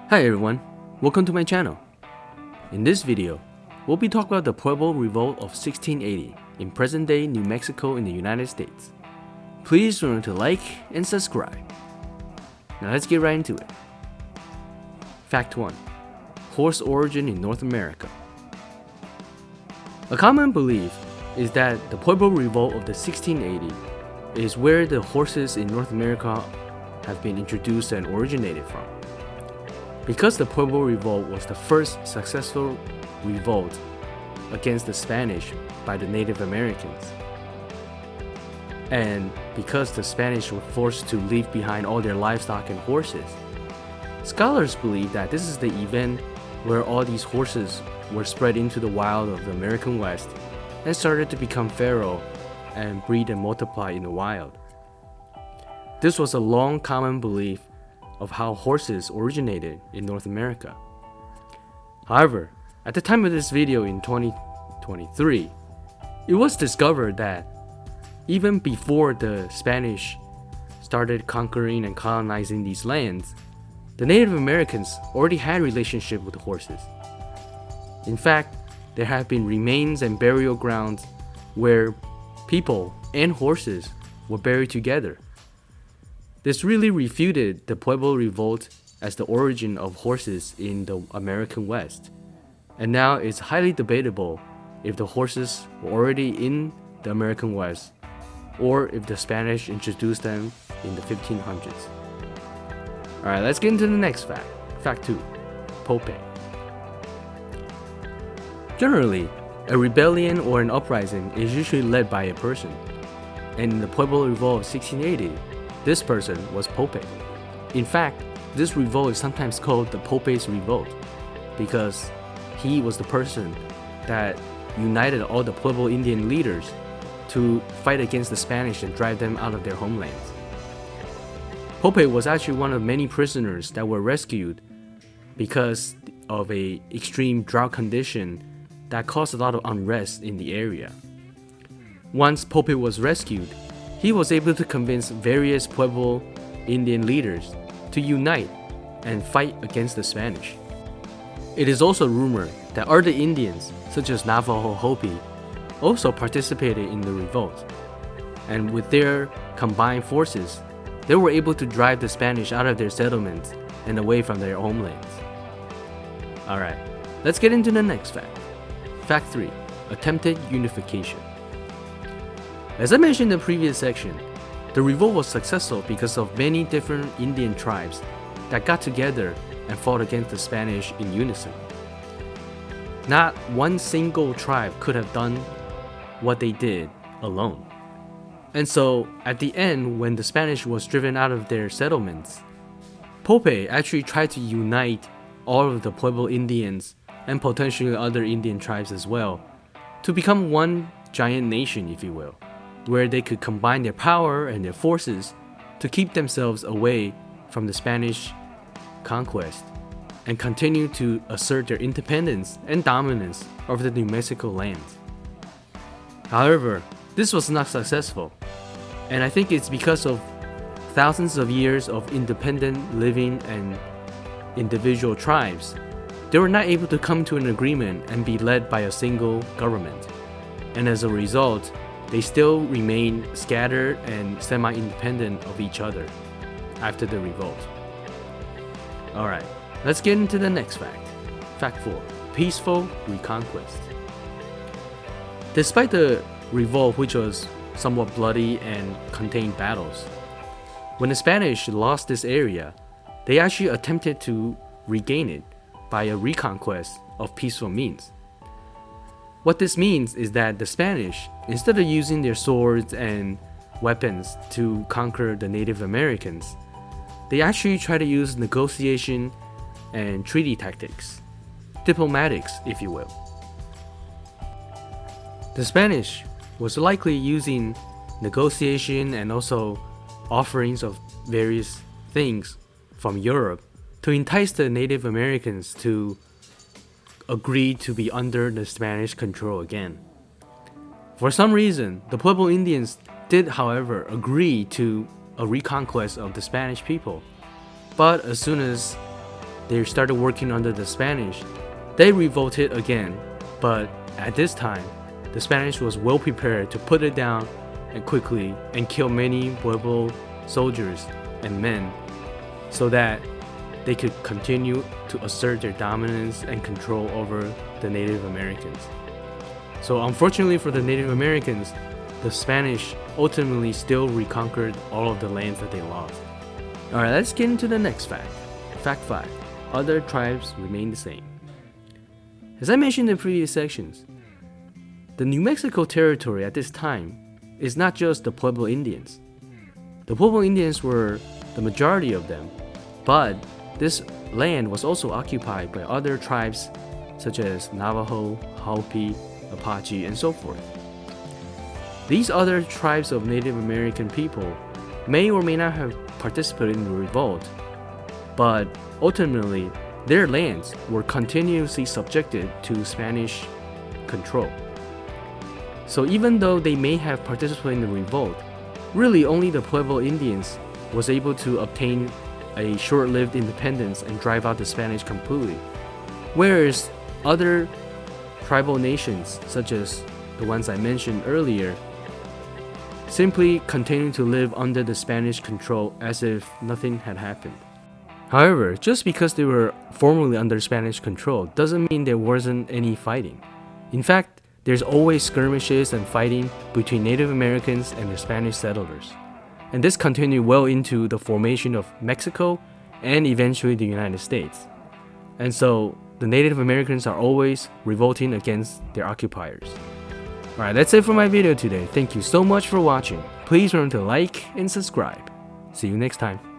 Hi everyone, welcome to my channel. In this video, we'll be talking about the Pueblo Revolt of 1680 in present-day New Mexico in the United States. Please remember to like and subscribe. Now let's get right into it. Fact 1. Horse origin in North America. A common belief is that the Pueblo Revolt of the 1680 is where the horses in North America have been introduced and originated from. Because the Pueblo Revolt was the first successful revolt against the Spanish by the Native Americans, and because the Spanish were forced to leave behind all their livestock and horses, scholars believe that this is the event where all these horses were spread into the wild of the American West and started to become feral and breed and multiply in the wild. This was a long common belief of how horses originated in North America. However, at the time of this video in 2023, it was discovered that even before the Spanish started conquering and colonizing these lands, the Native Americans already had a relationship with the horses. In fact, there have been remains and burial grounds where people and horses were buried together. This really refuted the Pueblo Revolt as the origin of horses in the American West, and now it's highly debatable if the horses were already in the American West or if the Spanish introduced them in the 1500s. Alright, let's get into the next fact. Fact 2. Pope. Generally, a rebellion or an uprising is usually led by a person, and in the Pueblo Revolt of 1680, this person was Pope. In fact, this revolt is sometimes called the Pope's Revolt because he was the person that united all the Pueblo Indian leaders to fight against the Spanish and drive them out of their homelands. Pope was actually one of many prisoners that were rescued because of an extreme drought condition that caused a lot of unrest in the area. Once Pope was rescued, he was able to convince various Pueblo Indian leaders to unite and fight against the Spanish. It is also rumored that other Indians, such as Navajo Hopi, also participated in the revolt, and with their combined forces, they were able to drive the Spanish out of their settlements and away from their homelands. Alright, let's get into the next fact. Fact 3. Attempted unification. As I mentioned in the previous section, the revolt was successful because of many different Indian tribes that got together and fought against the Spanish in unison. Not one single tribe could have done what they did alone. And so, at the end, when the Spanish was driven out of their settlements, Pope actually tried to unite all of the Pueblo Indians and potentially other Indian tribes as well to become one giant nation, if you will, where they could combine their power and their forces to keep themselves away from the Spanish conquest and continue to assert their independence and dominance over the New Mexico lands. However, this was not successful, and I think it's because of thousands of years of independent living and individual tribes. They were not able to come to an agreement and be led by a single government, and as a result, they still remain scattered and semi-independent of each other after the revolt. Alright, let's get into the next fact. Fact 4. Peaceful reconquest. Despite the revolt, which was somewhat bloody and contained battles, when the Spanish lost this area, they actually attempted to regain it by a reconquest of peaceful means. What this means is that the Spanish, instead of using their swords and weapons to conquer the Native Americans, they actually try to use negotiation and treaty tactics, diplomatics, if you will. The Spanish was likely using negotiation and also offerings of various things from Europe to entice the Native Americans to agree to be under the Spanish control again. For some reason, the Pueblo Indians did, however, agree to a reconquest of the Spanish people, but as soon as they started working under the Spanish, they revolted again, but at this time, the Spanish was well prepared to put it down and quickly and kill many Pueblo soldiers and men so that they could continue to assert their dominance and control over the Native Americans. So unfortunately for the Native Americans, the Spanish ultimately still reconquered all of the lands that they lost. Alright, let's get into the next fact. Fact 5. Other tribes remain the same. As I mentioned in previous sections, the New Mexico territory at this time is not just the Pueblo Indians. The Pueblo Indians were the majority of them, but this land was also occupied by other tribes such as Navajo, Hopi, Apache, and so forth. These other tribes of Native American people may or may not have participated in the revolt, but ultimately their lands were continuously subjected to Spanish control. So even though they may have participated in the revolt, really only the Pueblo Indians was able to obtain a short-lived independence and drive out the Spanish completely, whereas other tribal nations, such as the ones I mentioned earlier, simply continued to live under the Spanish control as if nothing had happened. However, just because they were formerly under Spanish control doesn't mean there wasn't any fighting. In fact, there's always skirmishes and fighting between Native Americans and the Spanish settlers. And this continued well into the formation of Mexico and eventually the United States. And so the Native Americans are always revolting against their occupiers. Alright, that's it for my video today. Thank you so much for watching. Please remember to like and subscribe. See you next time.